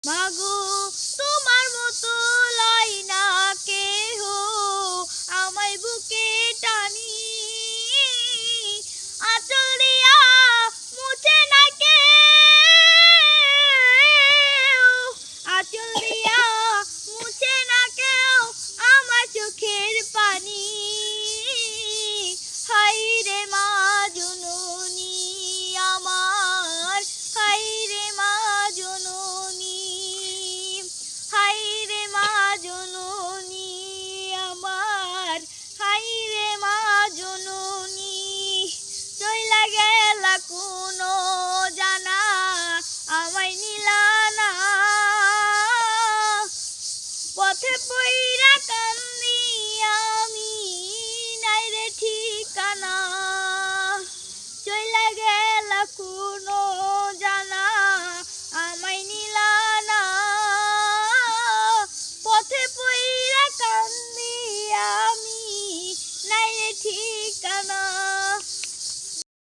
মাগো তোমার মতো লয় না কেহ আমায় বুকে টানি, আঁচল দিয়া মুছে না কেউ, আঁচল দিয়া মুছে না কেউ আমার চোখের পানি। হাই রে মা জননী আমার, হাই রে মা জননী, হাই রে মা জননী আমার, হাই রে মা জননী। চইলা গেলা কোনো জানা আমায় নিলা না, পথে পইরা কান্দি আমি নাই রে ঠিকানা। চইলা গেলা কোনো জানা আমায় নিলা না, পথে পইরা কান্দি আমি নাই রে ঠিকানা।